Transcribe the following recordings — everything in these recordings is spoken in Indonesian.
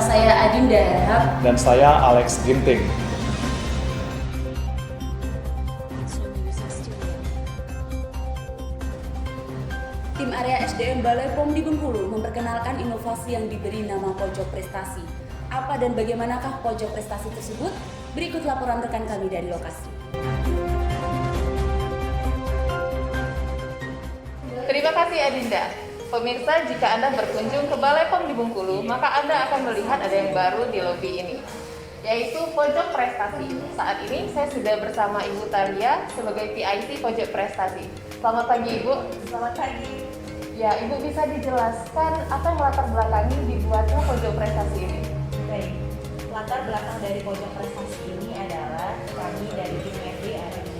saya Adinda Erhard. Dan saya Alex Ginting. Tim area SDM Balai POM di Bengkulu memperkenalkan inovasi yang diberi nama Pojok Prestasi. Apa dan bagaimanakah Pojok Prestasi tersebut? Berikut laporan rekan kami dari lokasi. Terima kasih Adinda. Pemirsa, jika Anda berkunjung ke Balai POM di Bengkulu, maka Anda akan melihat ada yang baru di lobi ini, yaitu Pojok Prestasi. Saat ini saya sudah bersama Ibu Thalia sebagai PIC Pojok Prestasi. Selamat pagi Ibu. Selamat pagi. Ya, Ibu bisa dijelaskan apa yang melatar belakangi dibuatnya Pojok Prestasi ini? Baik, latar belakang dari Pojok Prestasi ini adalah kami dari tim FD ada di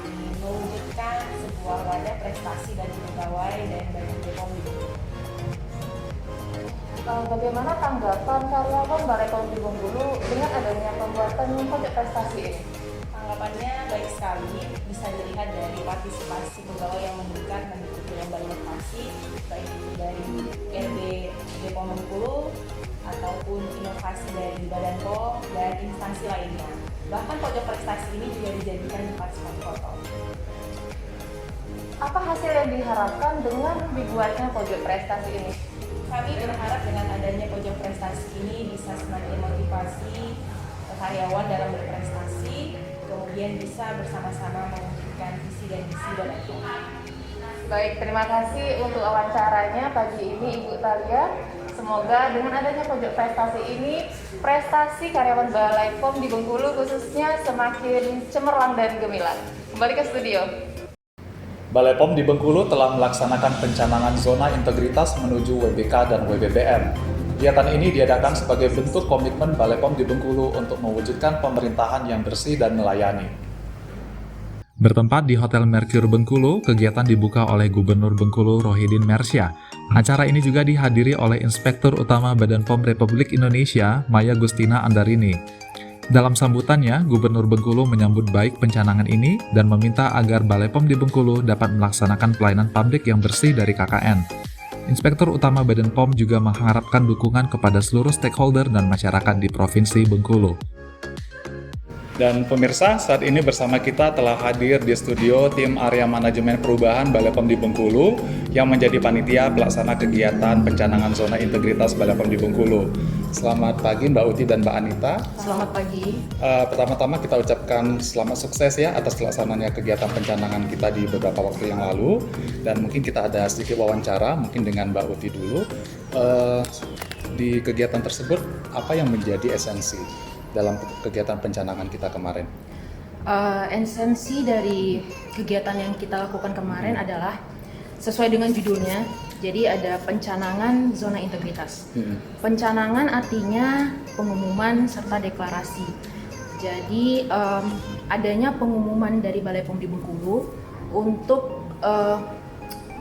ingin mewujudkan sebuah wadah prestasi bagi pegawai dan bagi POM di Bengkulu. Bagaimana tanggapan karyawan Balai POM di Bengkulu dengan adanya pembuatan Pojok Prestasi ini? Tanggapannya baik sekali, bisa dilihat dari partisipasi pegawai yang meningkat mengikuti lomba inovasi, baik itu dari RB POM Bengkulu ataupun inovasi dari Badan POM dan instansi lainnya. Bahkan Pojok Prestasi ini juga dijadikan tempat spot foto. Apa hasil yang diharapkan dengan dibuatnya Pojok Prestasi ini? Kami berharap dengan adanya Pojok Prestasi ini bisa semakin motivasi karyawan dalam berprestasi, kemudian bisa bersama-sama mewujudkan visi dan misi Badan POM. Baik, terima kasih untuk wawancaranya pagi ini Ibu Thalia. Semoga dengan adanya Pojok Prestasi ini, prestasi karyawan Balai POM di Bengkulu khususnya semakin cemerlang dan gemilang. Kembali ke studio. Balai POM di Bengkulu telah melaksanakan pencanangan zona integritas menuju WBK dan WBBM. Kegiatan ini diadakan sebagai bentuk komitmen Balai POM di Bengkulu untuk mewujudkan pemerintahan yang bersih dan melayani. Bertempat di Hotel Mercure Bengkulu, kegiatan dibuka oleh Gubernur Bengkulu Rohidin Mersya. Acara ini juga dihadiri oleh Inspektur Utama Badan POM Republik Indonesia, Maya Gustina Andarini. Dalam sambutannya, Gubernur Bengkulu menyambut baik pencanangan ini dan meminta agar Balai POM di Bengkulu dapat melaksanakan pelayanan publik yang bersih dari KKN. Inspektur Utama Badan POM juga mengharapkan dukungan kepada seluruh stakeholder dan masyarakat di Provinsi Bengkulu. Dan pemirsa, saat ini bersama kita telah hadir di studio tim area manajemen perubahan Balai POM di Bengkulu yang menjadi panitia pelaksana kegiatan pencanangan zona integritas Balai POM di Bengkulu. Selamat pagi Mbak Uti dan Mbak Anita. Selamat pagi. Pertama-tama kita ucapkan selamat sukses ya atas pelaksananya kegiatan pencanangan kita di beberapa waktu yang lalu. Dan mungkin kita ada sedikit wawancara mungkin dengan Mbak Uti dulu. Di kegiatan tersebut apa yang menjadi esensi dalam kegiatan pencanangan kita kemarin? Esensi dari kegiatan yang kita lakukan kemarin adalah sesuai dengan judulnya, jadi ada pencanangan zona integritas. Pencanangan artinya pengumuman serta deklarasi. Jadi adanya pengumuman dari Balai POM di Bengkulu untuk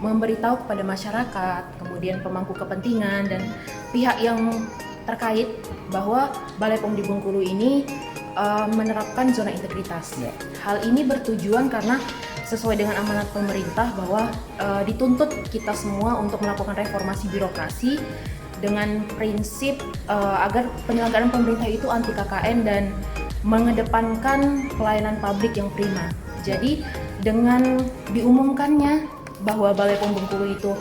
memberitahu kepada masyarakat, kemudian pemangku kepentingan dan pihak yang terkait bahwa Balai POM di Bengkulu ini menerapkan zona integritas. Ya. Hal ini bertujuan karena sesuai dengan amanat pemerintah bahwa dituntut kita semua untuk melakukan reformasi birokrasi dengan prinsip agar penyelenggaraan pemerintah itu anti KKN dan mengedepankan pelayanan publik yang prima. Jadi dengan diumumkannya bahwa Balai POM Bengkulu itu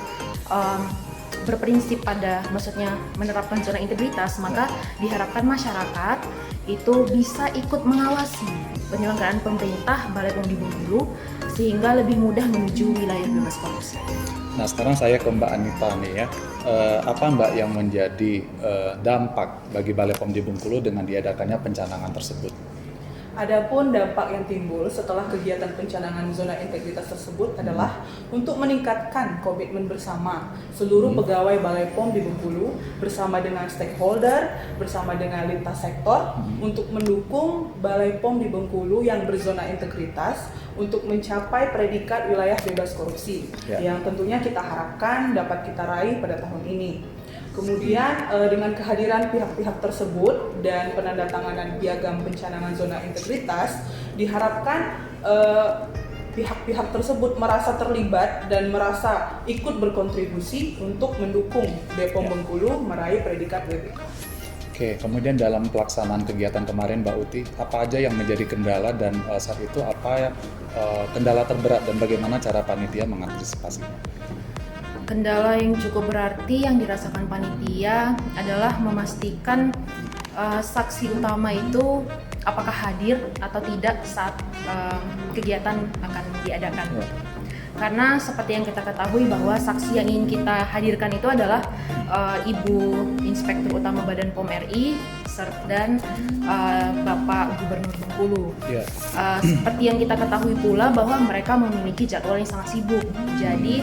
berprinsip pada, maksudnya menerapkan zona integritas, maka diharapkan masyarakat itu bisa ikut mengawasi penyelenggaraan pemerintah Balai POM di Bengkulu sehingga lebih mudah menuju wilayah bebas korupsi. Nah sekarang saya ke Mbak Anita nih ya, apa Mbak yang menjadi dampak bagi Balai POM di Bengkulu dengan diadakannya pencanangan tersebut? Adapun dampak yang timbul setelah kegiatan pencanangan zona integritas tersebut adalah untuk meningkatkan komitmen bersama seluruh pegawai Balai POM di Bengkulu bersama dengan stakeholder, bersama dengan lintas sektor untuk mendukung Balai POM di Bengkulu yang berzona integritas untuk mencapai predikat wilayah bebas korupsi yang tentunya kita harapkan dapat kita raih pada tahun ini. Kemudian dengan kehadiran pihak-pihak tersebut dan penandatanganan piagam pencanangan zona integritas, diharapkan pihak-pihak tersebut merasa terlibat dan merasa ikut berkontribusi untuk mendukung BPOM Bengkulu meraih predikat WBK. Oke, kemudian dalam pelaksanaan kegiatan kemarin Mbak Uti, apa aja yang menjadi kendala dan saat itu apa kendala terberat dan bagaimana cara panitia mengantisipasinya? Kendala yang cukup berarti yang dirasakan panitia adalah memastikan saksi utama itu apakah hadir atau tidak saat kegiatan akan diadakan. Karena seperti yang kita ketahui bahwa saksi yang ingin kita hadirkan itu adalah Ibu Inspektur Utama Badan POM RI dan Bapak Gubernur Bengkulu. Seperti yang kita ketahui pula bahwa mereka memiliki jadwal yang sangat sibuk. Jadi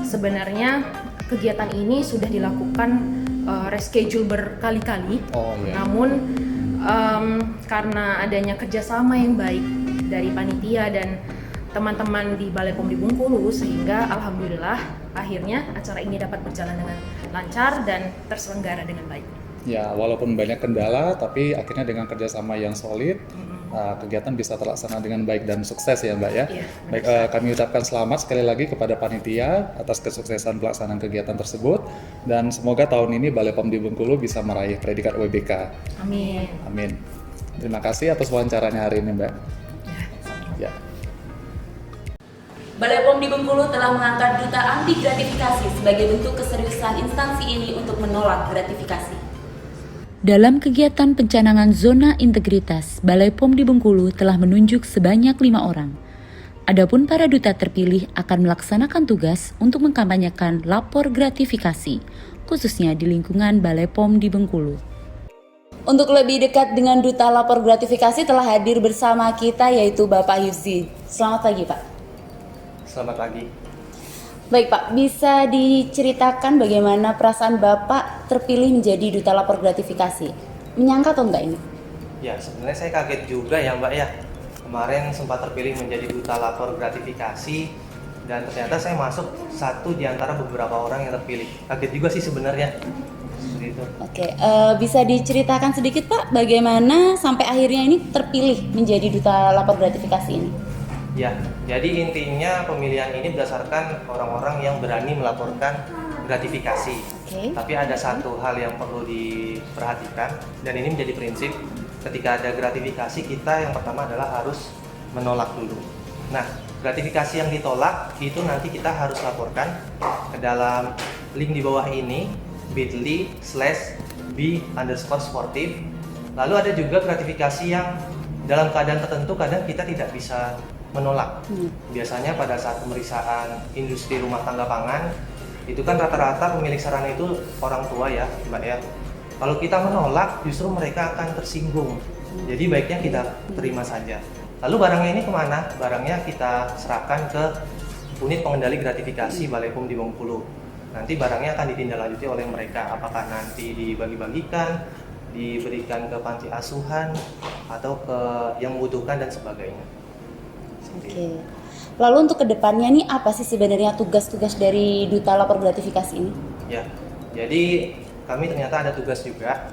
sebenarnya kegiatan ini sudah dilakukan reschedule berkali-kali. Namun karena adanya kerjasama yang baik dari panitia dan teman-teman di Balai POM di Bengkulu, sehingga alhamdulillah akhirnya acara ini dapat berjalan dengan lancar dan terselenggara dengan baik. Ya, walaupun banyak kendala, tapi akhirnya dengan kerjasama yang solid, kegiatan bisa terlaksana dengan baik dan sukses ya Mbak ya. Iya, Baik, kami ucapkan selamat sekali lagi kepada panitia atas kesuksesan pelaksanaan kegiatan tersebut, dan semoga tahun ini Balai POM di Bengkulu bisa meraih predikat WBK. Amin. Amin. Terima kasih atas wawancaranya hari ini Mbak. Ya. Balai POM di Bengkulu telah mengangkat duta anti gratifikasi sebagai bentuk keseriusan instansi ini untuk menolak gratifikasi. Dalam kegiatan pencanangan zona integritas, Balai POM di Bengkulu telah menunjuk sebanyak 5 orang. Adapun para duta terpilih akan melaksanakan tugas untuk mengkampanyekan lapor gratifikasi, khususnya di lingkungan Balai POM di Bengkulu. Untuk lebih dekat dengan duta lapor gratifikasi telah hadir bersama kita yaitu Bapak Yufzi. Selamat pagi Pak. Selamat pagi. Baik Pak, bisa diceritakan bagaimana perasaan Bapak terpilih menjadi duta lapor gratifikasi? Menyangka atau enggak ini? Ya, sebenarnya saya kaget juga ya Mbak ya. Kemarin sempat terpilih menjadi duta lapor gratifikasi dan ternyata saya masuk satu di antara beberapa orang yang terpilih. Kaget juga sih sebenarnya. Seperti itu. Oke, bisa diceritakan sedikit Pak bagaimana sampai akhirnya ini terpilih menjadi duta lapor gratifikasi ini? Ya, jadi intinya pemilihan ini berdasarkan orang-orang yang berani melaporkan gratifikasi. Tapi ada satu hal yang perlu diperhatikan dan ini menjadi prinsip ketika ada gratifikasi kita yang pertama adalah harus menolak dulu. Nah, gratifikasi yang ditolak itu nanti kita harus laporkan ke dalam link di bawah ini bit.ly/b_sportif. Lalu ada juga gratifikasi yang dalam keadaan tertentu kadang kita tidak bisa menolak. Biasanya pada saat pemeriksaan industri rumah tangga pangan itu kan rata-rata pemilik sarana itu orang tua ya Mbak ya. Kalau kita menolak justru mereka akan tersinggung. Jadi baiknya kita terima saja. Lalu barangnya ini kemana? Barangnya kita serahkan ke unit pengendali gratifikasi Balai POM di Bengkulu. Nanti barangnya akan ditindaklanjuti oleh mereka. Apakah nanti dibagi-bagikan, diberikan ke panti asuhan atau ke yang membutuhkan dan sebagainya. Oke. Lalu untuk kedepannya nih apa sih sebenarnya tugas-tugas dari duta lapor gratifikasi ini? Ya, jadi kami ternyata ada tugas juga.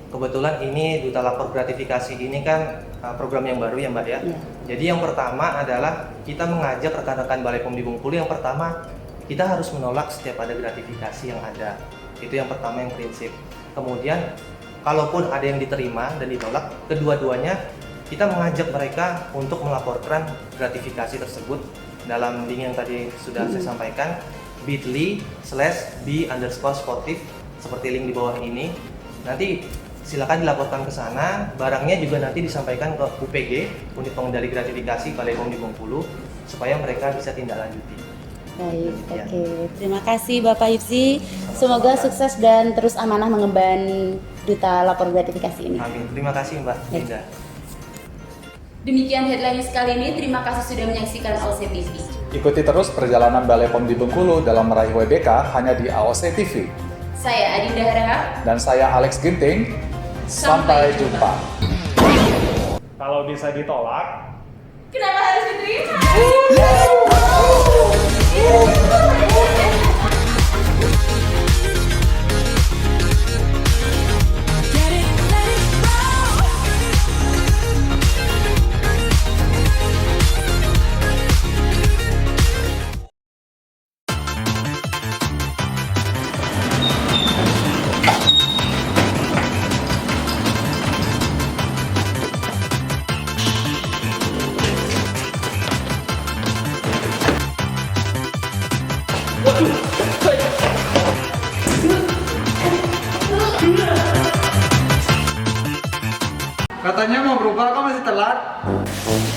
Kebetulan ini duta lapor gratifikasi ini kan program yang baru ya Mbak ya. Jadi yang pertama adalah kita mengajak rekan-rekan Balai POM di Bengkulu yang pertama kita harus menolak setiap ada gratifikasi yang ada. Itu yang pertama yang prinsip. Kemudian kalaupun ada yang diterima dan ditolak, kedua-duanya kita mengajak mereka untuk melaporkan gratifikasi tersebut dalam link yang tadi sudah saya sampaikan bit.ly/b_sportif seperti link di bawah ini. Nanti silakan dilaporkan ke sana. Barangnya juga nanti disampaikan ke UPG, Unit Pengendali Gratifikasi Balai POM di Bengkulu, supaya mereka bisa tindak lanjuti. Baik, oke. Terima kasih Bapak Yufzi. Semoga sukses dan terus amanah mengemban duta lapor gratifikasi ini. Amin. Terima kasih Mbak Linda. Demikian headline kali ini. Terima kasih sudah menyaksikan AOC TV. Ikuti terus perjalanan Balai POM di Bengkulu dalam meraih WBK hanya di AOC TV. Saya Adinda Harahap. Dan saya Alex Ginting. Sampai jumpa. Kalau bisa ditolak, Kenapa harus diterima? 4